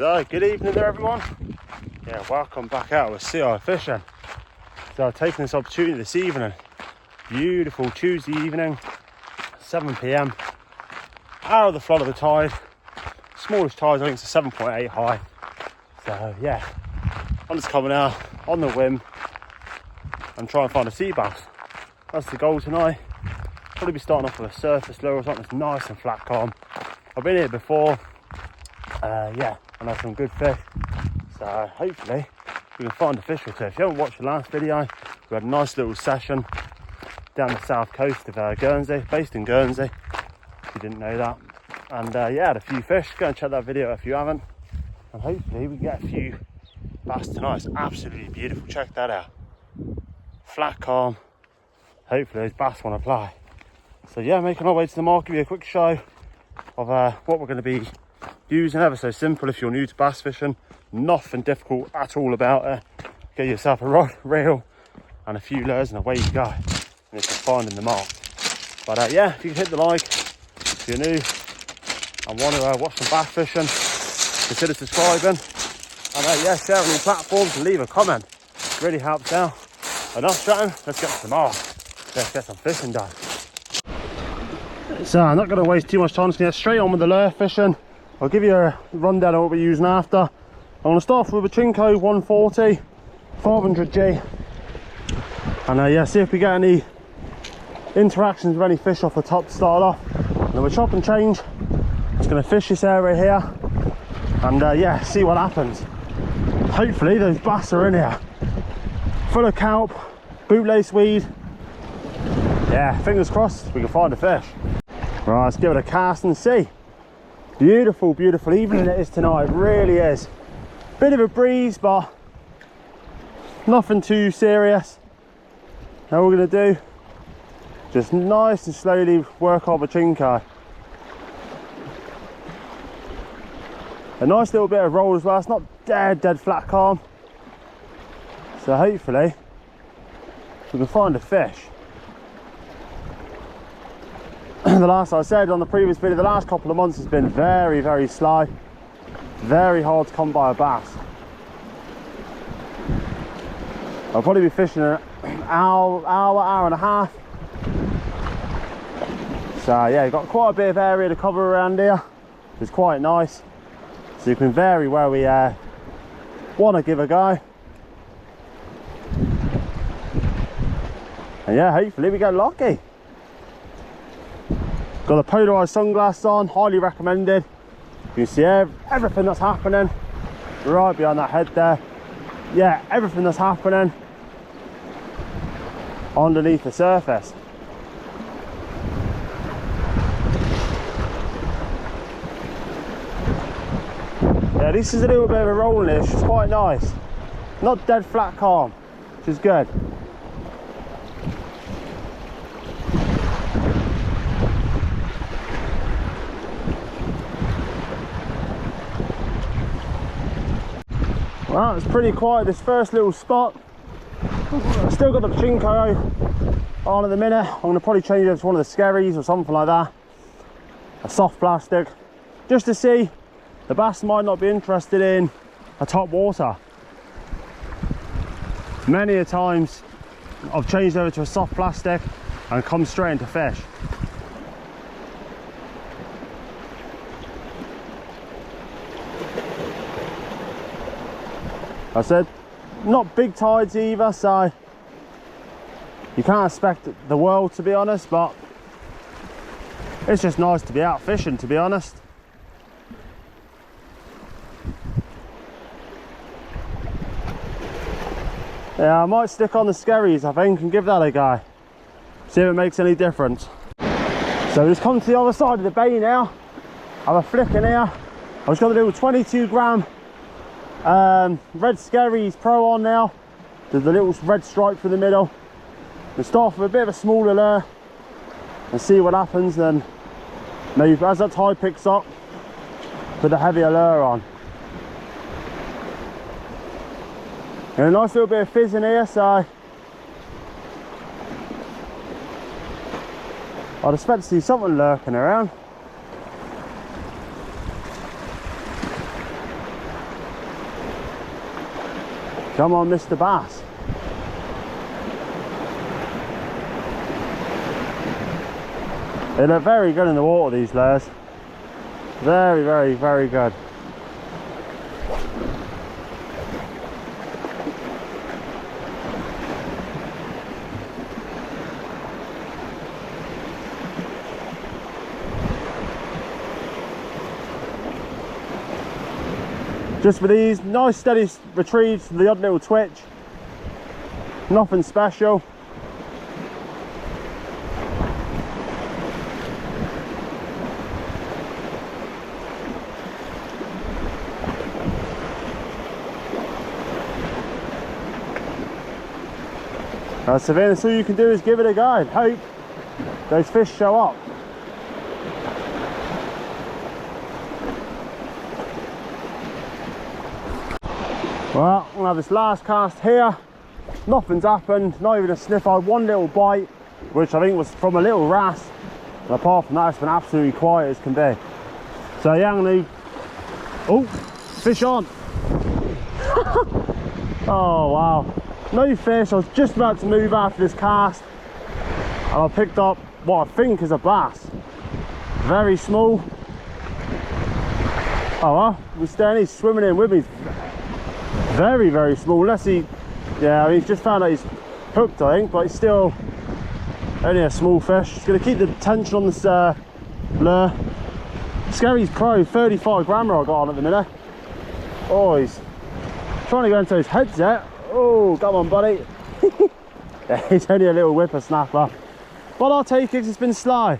So, good evening there everyone. Yeah, welcome back out with CI Fishing. So I've taken this opportunity this evening, beautiful Tuesday evening, 7 PM, out of the flood of the tide. Smallest tide, I think it's a 7.8 high. So yeah, I'm just coming out on the whim and trying to find a sea bass. That's the goal tonight. Probably be starting off with a surface lure or something that's nice and flat calm. I've been here before, yeah, and had some good fish. So hopefully we can find a fish or two. If you haven't watched the last video, we had a nice little session down the south coast of Guernsey, based in Guernsey, if you didn't know that. And yeah, had a few fish. Go and check that video out if you haven't. And hopefully we can get a few bass tonight. It's absolutely beautiful. Check that out. Flat calm. Hopefully those bass want to play. So yeah, making our way to the market, give you a quick show of what we're going to be using. Ever so simple if you're new to bass fishing. Nothing difficult at all about it. Get yourself a rod, reel and a few lures and away you go. And it's just finding the mark. But yeah, if you can hit the like if you're new and want to watch some bass fishing, consider subscribing. And yeah, share on your platforms and leave a comment. It really helps out. Enough chatting, let's get to the mark. Let's get some fishing done. So I'm not going to waste too much time, just going to get straight on with the lure fishing. I'll give you a rundown of what we're using after. I'm going to start off with a Chinko 140 500G, and yeah, see if we get any interactions with any fish off the top to start off. And then we'll chop and change. Just going to fish this area here and yeah, see what happens. Hopefully those bass are in here, full of kelp, bootlace weed. Yeah, fingers crossed we can find a fish. Right, let's give it a cast and see. Beautiful, beautiful evening it is tonight, it really is. Bit of a breeze, but nothing too serious. How we're going to do, just nice and slowly work our Chinko. A nice little bit of roll as well. It's not dead flat calm, so hopefully we can find a fish. The last, I said on the previous video, the last couple of months has been very slow, very hard to come by a bass. I'll probably be fishing an hour and a half. So yeah, you've got quite a bit of area to cover around here. It's quite nice, so you can vary where we want to give a go. And yeah, hopefully we get lucky. Got the polarized sunglasses on, highly recommended. You can see everything that's happening right behind that head there. Yeah, everything that's happening underneath the surface. Yeah, this is a little bit of a rolling, which is quite nice. Not dead flat calm, which is good. Well, it's pretty quiet this first little spot. Still got the Chinko on at the minute. I'm going to probably change it to one of the skerries or something like that. A soft plastic. Just to see, the bass might not be interested in a top water. Many a times I've changed over to a soft plastic and come straight into fish. I said, not big tides either, so you can't expect the world, to be honest, but it's just nice to be out fishing, to be honest. Yeah, I might stick on the skerries, I think, and give that a go. See if it makes any difference. So we've come to the other side of the bay now. Have a flick in here. I've just got a little 22 gram red skerries pro on now. There's the little red stripe through the middle. We'll start with a bit of a smaller lure and see what happens. Then maybe as that tide picks up, put a heavier lure on. And a nice little bit of fizz in here, so I'd expect to see something lurking around. Come on, Mr. Bass. They look very good in the water, these lures. Very, very, very good. Just for these, nice steady retrieves, the odd little twitch. Nothing special. So then all you can do is give it a go and hope those fish show up. Well, we'll have this last cast here. Nothing's happened, not even a sniff. I had one little bite, which I think was from a little wrasse. And apart from that, it's been absolutely quiet as can be. So yeah, I'm gonna... Oh, fish on. Oh wow. No fish. I was just about to move after this cast and I picked up what I think is a bass. Very small. Oh well, we're standing, he's swimming in with me. Very, very small. Unless he, yeah, he's just found out he's hooked, I think, but he's still only a small fish. It's going to keep the tension on this lure. Scary's Pro 35 grammer I got on at the minute. Oh, he's trying to go into his headset. Oh, come on, buddy. Yeah, he's only a little whippersnapper, but I'll take it because it's been sly.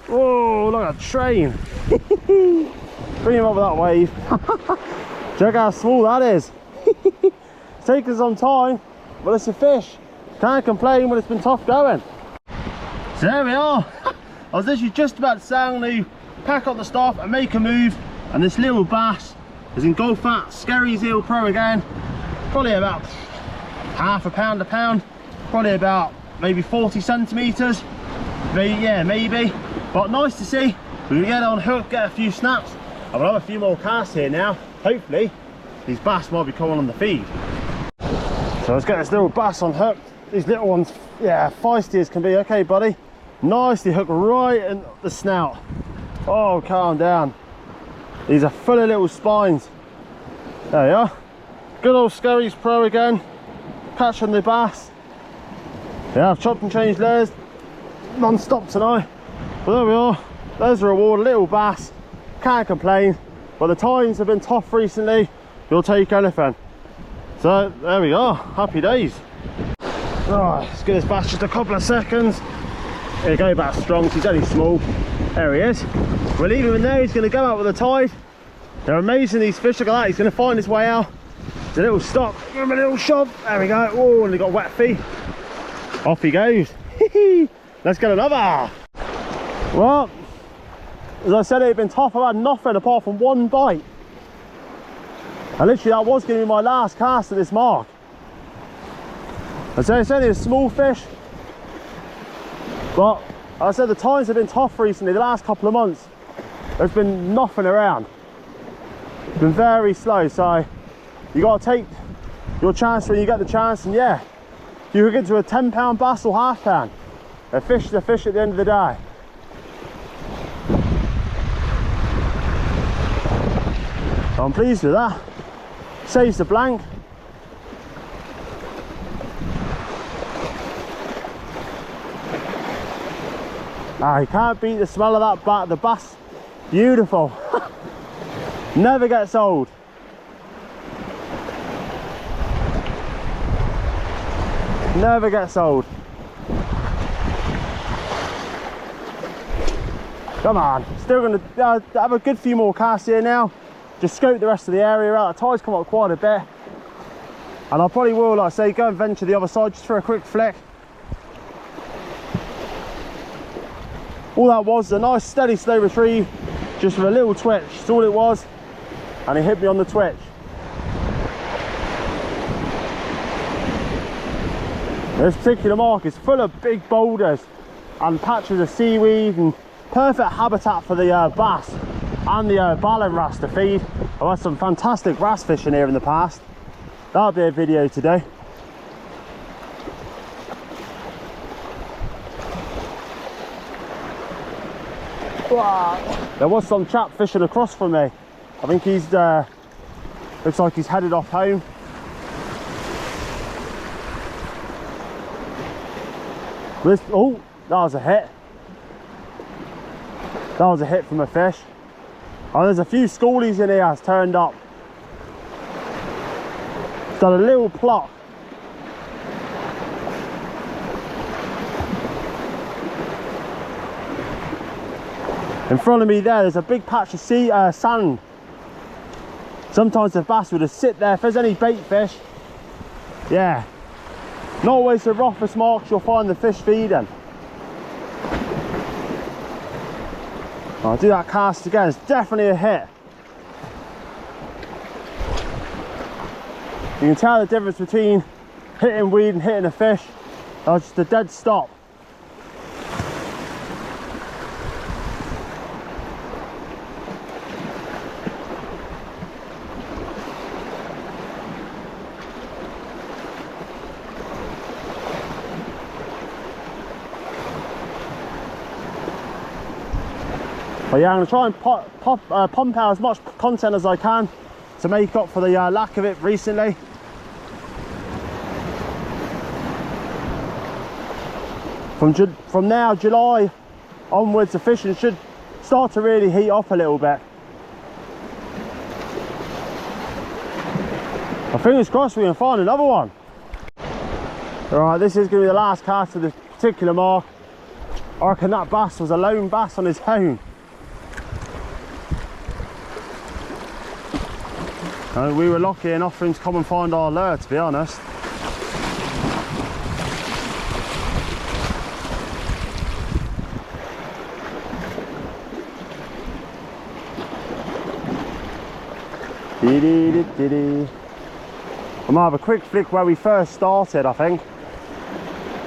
Oh, look at a train. Bring him over that wave. Check how small that is. It's taken some time, but it's a fish. Can't complain when it's been tough going. So there we are. I was literally just about to say I'm going to pack up the stuff and make a move, and this little bass is engulfed that Scary's Eel Pro again. Probably about half a pound, probably about maybe 40 centimeters, maybe, yeah, maybe, but nice to see. We're gonna get on hook, get a few snaps, and we'll have a few more casts here now. Hopefully these bass might be coming on the feed. So let's get this little bass on hook. These little ones, yeah, feisty as can be. Okay, buddy, nicely hooked right in the snout. Oh, calm down. These are full of little spines. There you are. Good old Scary's Pro again, catching the bass. Yeah, I've chopped and changed lures non-stop tonight. But there we are, there's the reward, a little bass. Can't complain, but the times have been tough recently. You'll take anything. So there we are, happy days. Right, let's give this bass just a couple of seconds. Here we go, back strong, he's only small. There he is. We'll leave him in there, he's going to go out with the tide. They're amazing, these fish, look at that, he's going to find his way out. A little stop, give him a little shove. There we go. Oh, and he got wet feet. Off he goes. Let's get another. Well, as I said, it had been tough. I've had nothing apart from one bite. And literally, that was going to be my last cast at this mark. I said it's only a small fish, but as I said, the times have been tough recently. The last couple of months, there's been nothing around. It's been very slow, so you got to take your chance when you get the chance. And yeah, if you get to a 10-pound bass or half pound, a fish is a fish at the end of the day. So I'm pleased with that. Saves the blank. Ah, you can't beat the smell of that the bass. Beautiful. Never gets old. Never gets old. Come on, still going to have a good few more casts here now. Just scope the rest of the area out. The tide's come up quite a bit, and I probably will, like I say, go and venture the other side just for a quick flick. All that was a nice steady slow retrieve, just with a little twitch. That's all it was, and he hit me on the twitch. This particular mark is full of big boulders and patches of seaweed, and perfect habitat for the bass and the ballan wrasse to feed. I've had some fantastic wrasse fishing here in the past, that'll be a video today. Wow. There was some chap fishing across from me. I think he's looks like he's headed off home. Oh, that was a hit. That was a hit from a fish. Oh, there's a few schoolies in here has turned up. It's done a little plot. In front of me there's a big patch of sand. Sometimes the bass would just sit there. If there's any bait fish, yeah, not always the roughest marks you'll find the fish feeding. I'll do that cast again. It's definitely a hit. You can tell the difference between hitting weed and hitting a fish. That's just a dead stop. But yeah, I'm going to try and pump out as much content as I can to make up for the lack of it recently. From now, July onwards, the fishing should start to really heat up a little bit. I fingers crossed we can find another one. Alright, this is going to be the last cast of this particular mark. I reckon that bass was a lone bass on his own. We were lucky enough for him to come and find our lure, to be honest. I might have a quick flick where we first started, I think.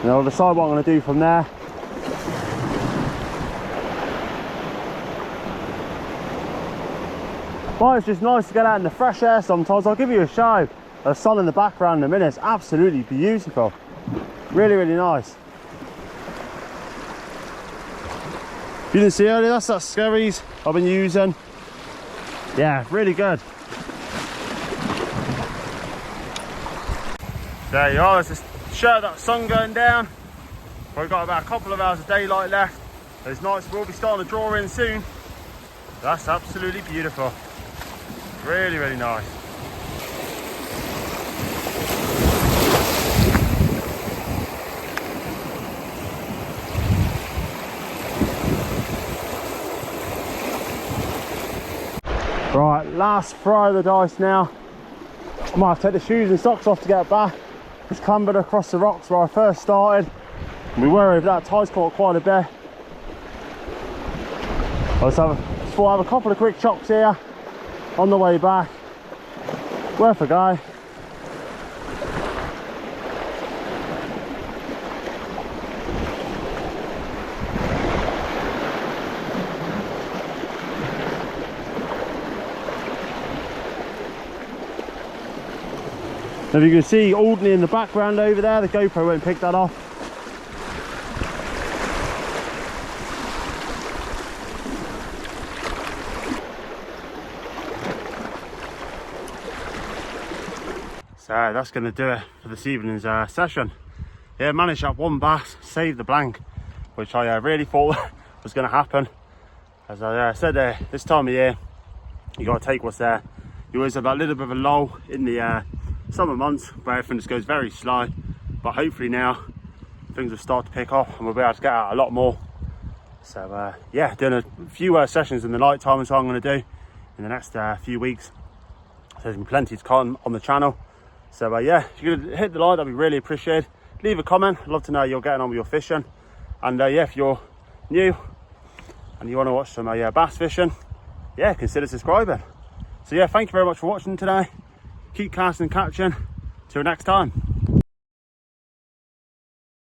And I'll decide what I'm going to do from there. But it's just nice to get out in the fresh air sometimes. I'll give you a show. The sun in the background in a minute. It's absolutely beautiful. Really, really nice. If you didn't see earlier, that's that Skerries I've been using. Yeah, really good. There you are. Let's just show that sun going down. We've got about a couple of hours of daylight left. It's nice. We'll be starting to draw in soon. That's absolutely beautiful. Really, really nice. Right, last fry of the dice now. I might have to take the shoes and socks off to get back. Just clambered across the rocks where I first started. We were over that, tide's caught quite a bit. I just thought I'd have a couple of quick chops here on the way back. Worth a go. Now you can see Aldney in the background over there. The GoPro won't pick that off. So that's going to do it for this evening's session. Yeah, managed that one bass, saved the blank, which I really thought was going to happen. As I said, this time of year, you got to take what's there. You always have that little bit of a lull in the summer months where everything just goes very slow, but hopefully now things will start to pick up and we'll be able to get out a lot more. So yeah, doing a few sessions in the night time is what I'm going to do in the next few weeks. So there's been plenty to come on the channel. So yeah, if you could hit the like, that'd be really appreciated. Leave a comment. I'd love to know how you're getting on with your fishing. And yeah, if you're new and you want to watch some bass fishing, yeah, consider subscribing. So yeah, thank you very much for watching today. Keep casting and catching. Till next time.